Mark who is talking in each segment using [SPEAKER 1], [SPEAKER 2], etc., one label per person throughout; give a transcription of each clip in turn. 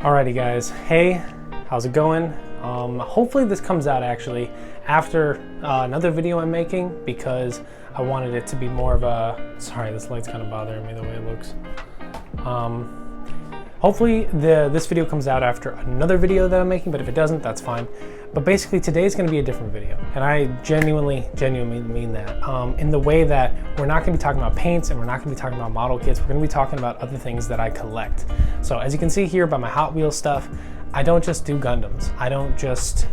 [SPEAKER 1] Alrighty guys, hey, how's it going? Hopefully this comes out actually after another video I'm making, because I wanted it to be more of a, sorry this light's kind of bothering me the way it looks. Hopefully this video comes out after another video that I'm making, but if it doesn't, that's fine. But basically today's gonna be a different video, and I genuinely mean that. In the way that we're not gonna be talking about paints and we're not gonna be talking about model kits, we're gonna be talking about other things that I collect. So as you can see here by my Hot Wheels stuff, I don't just do Gundams. I don't just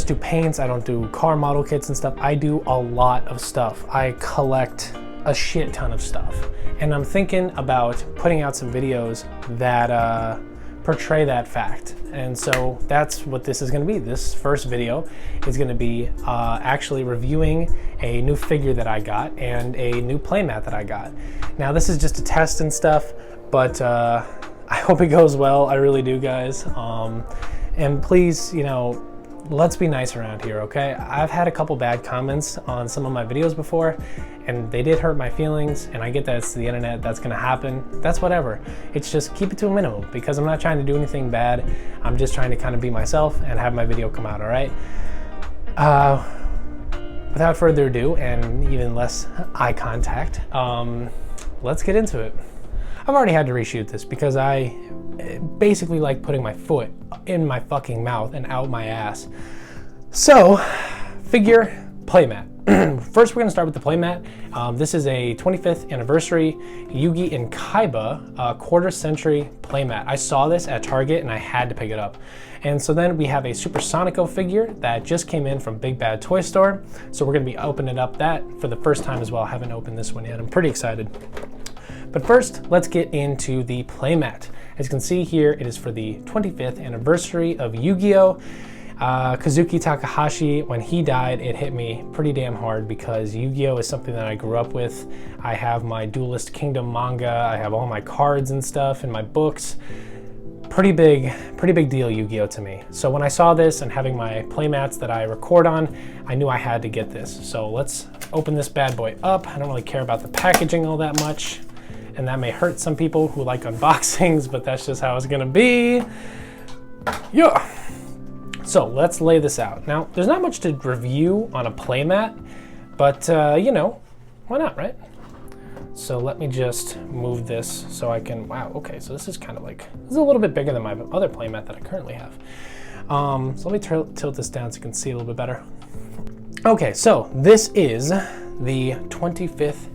[SPEAKER 1] do paints, I don't do car model kits and stuff. I do a lot of stuff. I collect a shit ton of stuff. And I'm thinking about putting out some videos that portray that fact. And so that's what this is gonna be. This first video is gonna be actually reviewing a new figure that I got and a new playmat that I got. Now this is just a test and stuff, but I hope it goes well. I really do, guys. And please, you know, let's be nice around here, okay? I've had a couple bad comments on some of my videos before, and they did hurt my feelings, and I get that it's the internet, that's gonna happen. That's whatever. It's just keep it to a minimum, because I'm not trying to do anything bad. I'm just trying to kind of be myself and have my video come out, all right? Without further ado, and even less eye contact, let's get into it. I've already had to reshoot this because I basically like putting my foot in my fucking mouth and out my ass. So, figure playmat. First, we're gonna start with the playmat. This is a 25th anniversary Yugi and Kaiba quarter century playmat. I saw this at Target and I had to pick it up. And so then we have a Super Sonico figure that just came in from Big Bad Toy Store. So we're gonna be opening up that for the first time as well. I haven't opened this one yet. I'm pretty excited. But first, let's get into the playmat. As you can see here, it is for the 25th anniversary of Yu-Gi-Oh! Kazuki Takahashi, when he died, it hit me pretty damn hard because Yu-Gi-Oh! Is something that I grew up with. I have my Duelist Kingdom manga, I have all my cards and stuff and my books. Pretty big deal, Yu-Gi-Oh! To me. So when I saw this and having my playmats that I record on, I knew I had to get this. So let's open this bad boy up. I don't really care about the packaging all that much, and that may hurt some people who like unboxings, but that's just how it's gonna be. Yeah. So let's lay this out. Now, there's not much to review on a playmat, but you know, why not, right? So let me just move this so I can, wow, okay, so this is kind of like, this is a little bit bigger than my other playmat that I currently have. So let me tilt this down so you can see a little bit better. Okay, so this is the 25th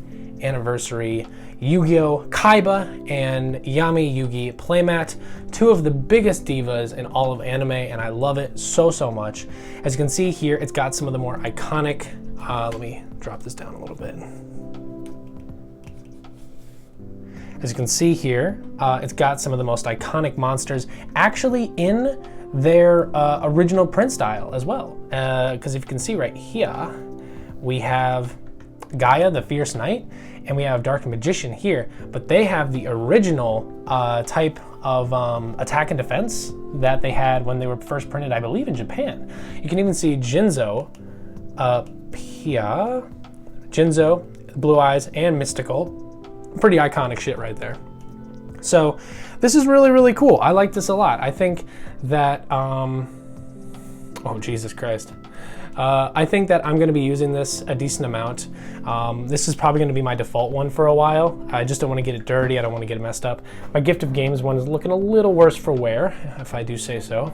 [SPEAKER 1] anniversary Yu-Gi-Oh! Kaiba and Yami Yugi playmat, two of the biggest divas in all of anime, and I love it so much. As you can see here, it's got some of the more iconic, let me drop this down a little bit. As you can see here, it's got some of the most iconic monsters actually in their original print style as well. Because if you can see right here, we have Gaia, the Fierce Knight, and we have Dark Magician here, but they have the original type of attack and defense that they had when they were first printed, I believe, in Japan. You can even see Jinzo up here. Jinzo, Blue Eyes, and Mystical. Pretty iconic shit right there. So this is really cool. I like this a lot. I think that, oh Jesus Christ. I think that I'm gonna be using this a decent amount. This is probably gonna be my default one for a while. I just don't wanna get it dirty, I don't wanna get it messed up. My Gift of Games one is looking a little worse for wear, if I do say so.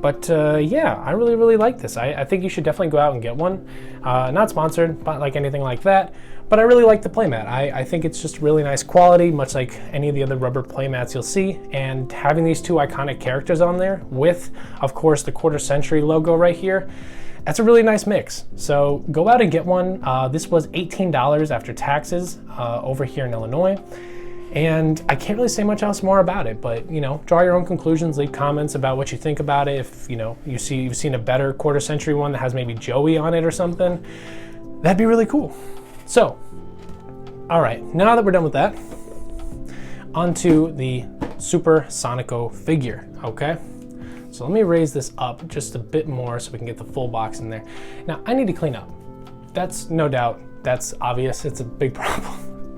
[SPEAKER 1] But yeah, I really like this. I think you should definitely go out and get one. Not sponsored, not like anything like that, but I really like the playmat. I think it's just really nice quality, much like any of the other rubber playmats you'll see. And having these two iconic characters on there with, of course, the quarter century logo right here, that's a really nice mix. So go out and get one. This was $18 after taxes over here in Illinois. And I can't really say much else more about it, but you know, draw your own conclusions, leave comments about what you think about it. If you know, you've seen a better quarter century one that has maybe Joey on it or something, that'd be really cool. So, all right, now that we're done with that, onto the Super Sonico figure, okay? So let me raise this up just a bit more so we can get the full box in there. Now, I need to clean up. That's no doubt, that's obvious, it's a big problem.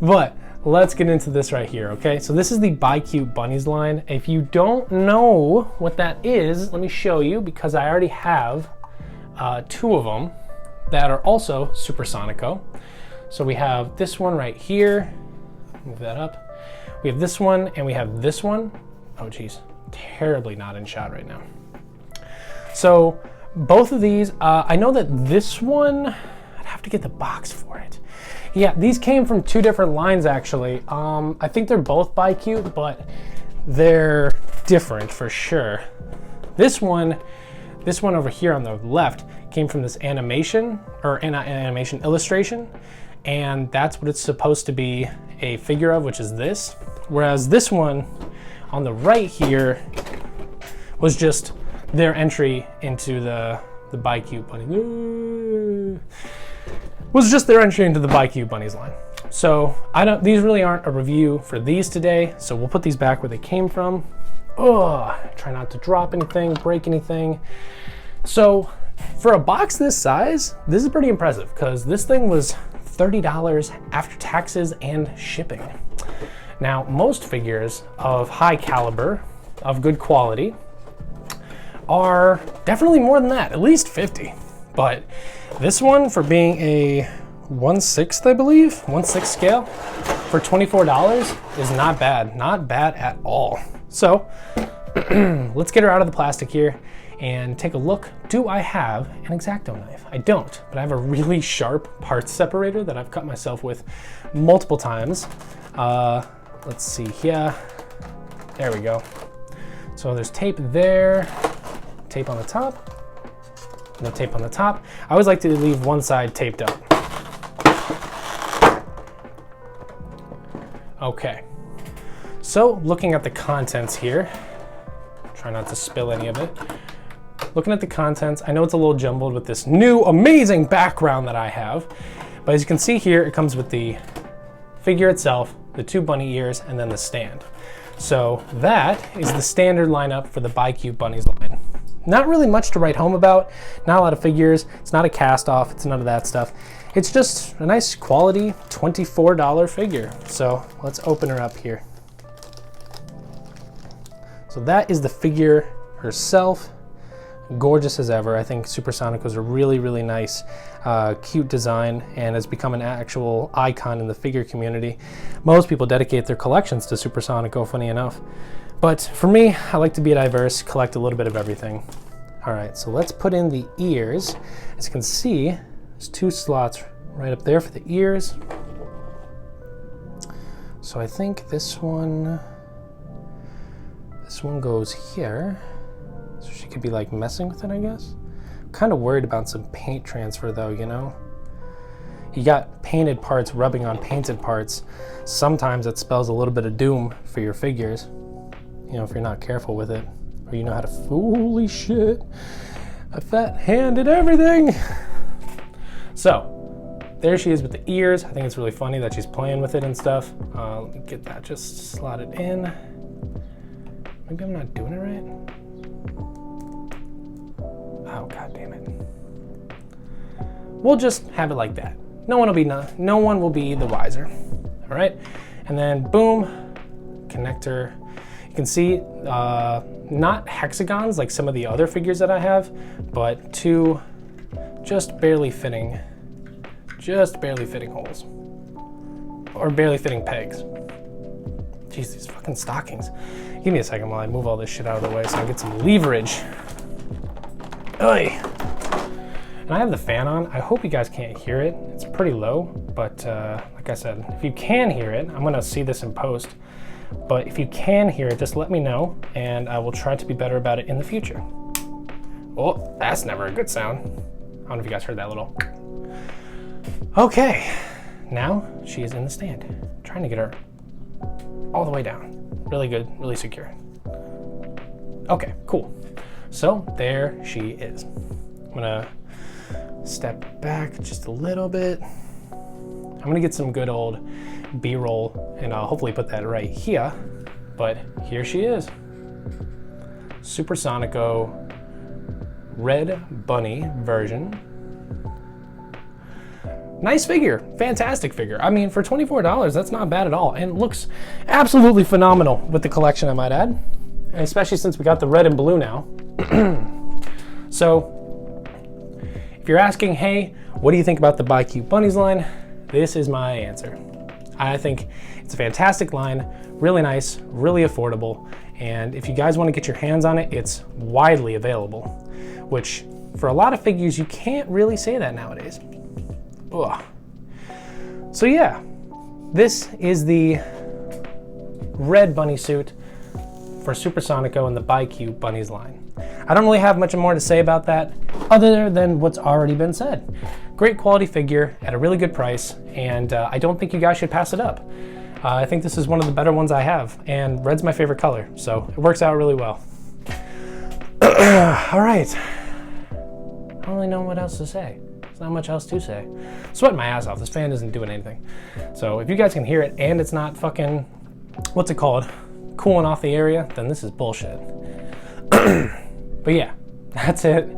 [SPEAKER 1] But let's get into this right here, okay? So this is the BiCute Bunnies line. If you don't know what that is, let me show you, because I already have 2 of them that are also Super Sonico. So we have this one right here. Move that up. We have this one and we have this one. Oh geez, terribly not in shot right now. So both of these, I know that this one, I'd have to get the box for it. Yeah, these came from 2 different lines actually. I think they're both BiCute, but they're different for sure. This one over here on the left came from this animation, or animation illustration, and that's what it's supposed to be a figure of, which is this. Whereas this one on the right here was just their entry into the BiCute Bunny. Was just their entry into the BiCute Bunnies line. So these really aren't a review for these today, so we'll put these back where they came from. Oh, try not to drop anything, break anything. So for a box this size, this is pretty impressive, because this thing was $30 after taxes and shipping. Now, most figures of high caliber, of good quality, are definitely more than that, at least 50. But this one, for being a 1/6, I believe, 1/6 scale, for $24 is not bad. Not bad at all. So let's get her out of the plastic here and take a look. Do I have an X-Acto knife? I don't, but I have a really sharp parts separator that I've cut myself with multiple times. Let's see here. There we go. So there's tape there, tape on the top. No tape on the top. I always like to leave one side taped up. Okay. So looking at the contents here, try not to spill any of it. Looking at the contents, I know it's a little jumbled with this new amazing background that I have, but as you can see here, it comes with the figure itself, the 2 bunny ears, and then the stand. So that is the standard lineup for the BiCute Bunnies line. Not really much to write home about, not a lot of figures, it's not a cast off, it's none of that stuff. It's just a nice quality $24 figure. So let's open her up here. So that is the figure herself, gorgeous as ever. I think Super Sonico is a really, really nice, cute design, and has become an actual icon in the figure community. Most people dedicate their collections to Super Sonico, funny enough. But for me, I like to be diverse, collect a little bit of everything. All right, so let's put in the ears. As you can see, there's 2 slots right up there for the ears. So I think this one goes here. So she could be like messing with it, I guess. I'm kind of worried about some paint transfer though, you know? You got painted parts rubbing on painted parts. Sometimes it spells a little bit of doom for your figures. You know, if you're not careful with it, or you know how to, holy shit, a fat hand and everything. So, there she is with the ears. I think it's really funny that she's playing with it and stuff. Let me get that just slotted in. Maybe I'm not doing it right. Oh, god damn it. We'll just have it like that. No one will be the wiser. All right, and then boom, connector. You can see not hexagons like some of the other figures that I have, but 2 just barely fitting holes, or barely fitting pegs. Jeez, these fucking stockings. Give me a second while I move all this shit out of the way so I get some leverage. Oy. And I have the fan on. I hope you guys can't hear it. It's pretty low, but like I said, if you can hear it, I'm gonna see this in post. But if you can hear it, just let me know, and I will try to be better about it in the future. Oh, that's never a good sound. I don't know if you guys heard that little. Okay, now she is in the stand. I'm trying to get her all the way down. Really good, really secure. Okay, cool. So there she is. I'm gonna step back just a little bit. I'm gonna get some good old B-roll, and I'll hopefully put that right here. But here she is. Super Sonico Red Bunny version. nice figure, fantastic figure. I mean, for $24, that's not bad at all, and looks absolutely phenomenal with the collection, I might add, and especially since we got the red and blue now. So, if you're asking, hey, what do you think about the BiCute Bunnies line? This is my answer. I think it's a fantastic line, really nice, really affordable, and if you guys want to get your hands on it, it's widely available, which for a lot of figures, you can't really say that nowadays. Ugh. So yeah, this is the red bunny suit for Super Sonico and the BiCute Bunnies line. I don't really have much more to say about that other than what's already been said. Great quality figure at a really good price, and I don't think you guys should pass it up. I think this is one of the better ones I have, and red's my favorite color, so it works out really well. All right, I don't really know what else to say. There's not much else to say. Sweating my ass off, this fan isn't doing anything. So if you guys can hear it and it's not fucking, what's it called, cooling off the area, then this is bullshit. But yeah, that's it.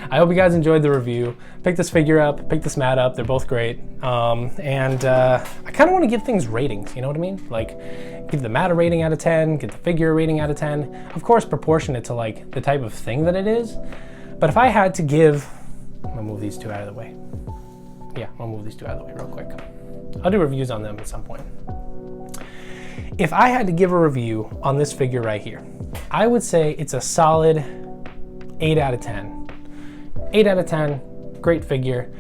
[SPEAKER 1] I hope you guys enjoyed the review. Pick this figure up, pick this mat up, they're both great. I kind of want to give things ratings, you know what I mean? Like, give the mat a rating out of 10, give the figure a rating out of 10. Of course, proportionate to like the type of thing that it is. But if I had to give, I'm gonna move these two out of the way. Yeah, I'll move these two out of the way real quick. I'll do reviews on them at some point. If I had to give a review on this figure right here, I would say it's a solid 8 out of 10. 8 out of 10, great figure,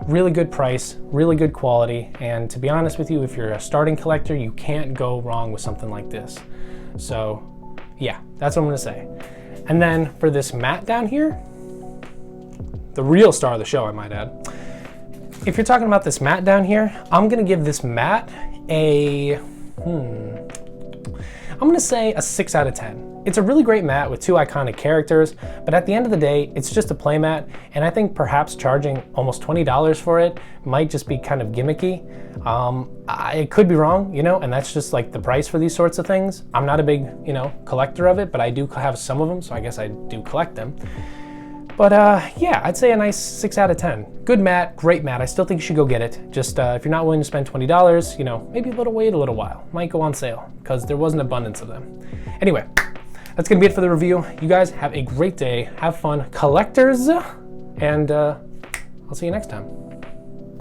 [SPEAKER 1] really good price, really good quality, and to be honest with you, if you're a starting collector, you can't go wrong with something like this. So yeah, that's what I'm gonna say. And then for this mat down here, the real star of the show, I might add. If you're talking about this mat down here, I'm gonna give this mat a, I'm gonna say a 6 out of 10. It's a really great mat with 2 iconic characters, but at the end of the day, it's just a play mat, and I think perhaps charging almost $20 for it might just be kind of gimmicky. It could be wrong, you know, and that's just like the price for these sorts of things. I'm not a big, you know, collector of it, but I do have some of them, so I guess I do collect them. But yeah, I'd say a nice 6 out of 10. Good mat, great mat. I still think you should go get it. Just if you're not willing to spend $20, you know, maybe wait a little while. Might go on sale because there was an abundance of them. Anyway, that's gonna be it for the review. You guys have a great day. Have fun, collectors, and I'll see you next time.